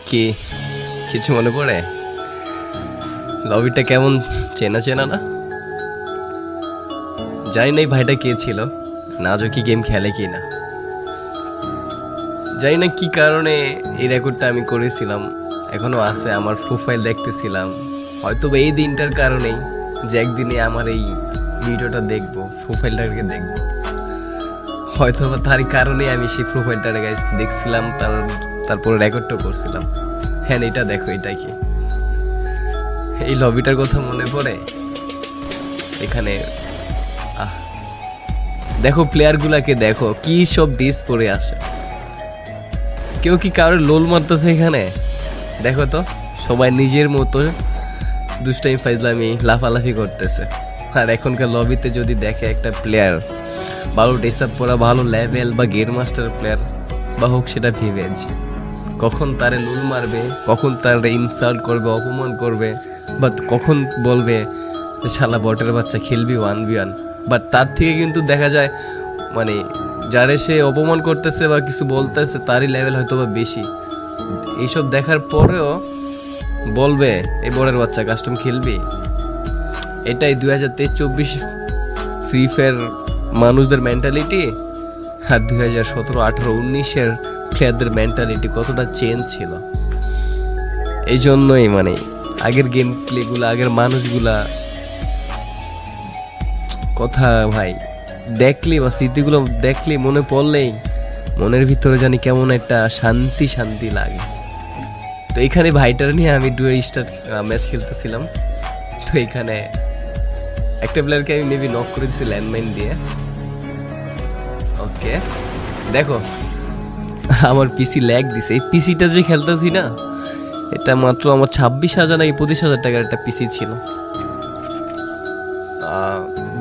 কি কিছু মনে পড়ে? লবিটা কেমন চেনা চেনা না? জানি না এই ভাইটা কে ছিল, নাজো কি গেম খেলে কি না জানি না কি কারণে এই রেকর্ডটা আমি করেছিলাম, এখনো আছে আমার প্রোফাইল দেখতেছিলাম। হয়তো বা এই দিনটার কারণেই যে একদিনে আমার এই ভিডিওটা দেখবো, প্রোফাইলটাকে দেখবো, হয়তো বা তার কারণে আমি সেই প্রোফাইলটাকে গাইস দেখছিলাম, তারপরে রেকর্ডটা করছিলাম। হ্যাঁ এটা দেখো, এটা কি এই লবিটার কথা মনে পড়ে? এখানে দেখো প্লেয়ারগুলাকে, দেখো কি সব ডিস পরে আসে। কেউ কি কারোর লোল মারতেছে এখানে? দেখো তো, সবাই নিজের মতো দুষ্টামি ফাইজলামি লাফালাফি করতেছে। আর এখনকার লবিতে যদি দেখে একটা প্লেয়ার ভালো ড্রেস আপ পরা, ভালো লেভেল বা গেম মাস্টার প্লেয়ার বা হোক সেটা ভিভেজ, কখন তারে লুল মারবে, কখন তারে ইনসাল্ট করবে, অপমান করবে, বা কখন বলবে যে শালা বটের বাচ্চা খেলবি 1v1। বাট তার থেকে কিন্তু দেখা যায় মানে যারে সে অপমান করতেছে বা কিছু বলতেছে তারই লেভেল হয়তো বা বেশি। এইসব দেখার পরেও বলবে এই বড়ের বাচ্চা কাস্টম খেলবি। এটাই 2023-24 ফ্রি ফায়ার মানুষদের মেন্টালিটি, আর 2017-18-19-এর প্লেয়ারদের মেন্টালিটি কতটা চেঞ্জ ছিল। এই জন্যই মানে আগের গেম প্লেগুলা, আগের মানুষগুলা কথা ভাই দেখলি বা স্মৃতিগুলো দেখলি, মনে পড়লেই মনের ভিতরে জানি কেমন একটা শান্তি শান্তি লাগে। তো এখানে ভাইটার নিয়ে আমি ডুয়ে স্টার ম্যাচ খেলতেছিলাম। তো এখানে একটা প্লেয়ারকে আমি মেবি নক করে দিচ্ছি ল্যান্ডমাইন দিয়ে। ওকে দেখো আমার পিসি ল্যাগ দিছে। এই পিসিটা যে খেলতেছি না, এটা মাত্র আমার 26,000 নাকি 25,000 টাকার একটা পিসি ছিল।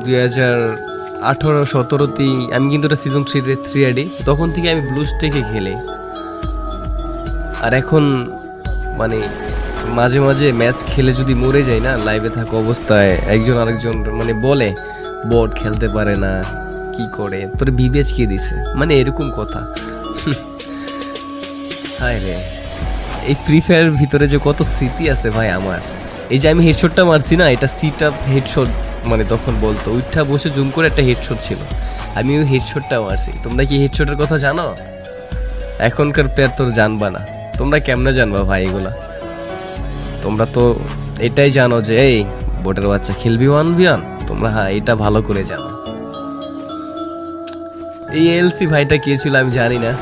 2018-17তেই আমি কিন্তু এটা সিজন 3 আইডি, তখন থেকে আমি ব্লু স্টেকে খেলি। আর এখন মানে মাঝে মাঝে ম্যাচ খেলে যদি মরে যাই না, লাইভে থাকা অবস্থায় একজন আরেকজন মানে বলে বট খেলতে পারে না, কি করে তোর বিবেচ কে দিছে, মানে এরকম কথা। হায় রে, এই ফ্রি ফায়ার ভিতরে যে কত স্মৃতি আছে ভাই আমার। এই যে আমি হেডশটটা মারছি না, এটা সিট আপ হেডশট, মানে তখন বলতো উঠা বসে জুম করে একটা হেডশট ছিল, আমি ওই হেডশটটা মারছি। তোমরা কি হেডশটের কথা জানো? এখনকার প্লেয়ার তোর জানবা না, তোমরা কেমনে জানবা ভাই এগুলা? তোমরা তো এটাই জানো যে এই বোটের বাচ্চা খেলবি 1v1, তোমরা হ্যাঁ এটা ভালো করে জানো। এই এলসি ভাইটা কে ছিল আমি জানি না,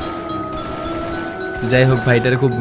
যাই হোক ভাইটার খুব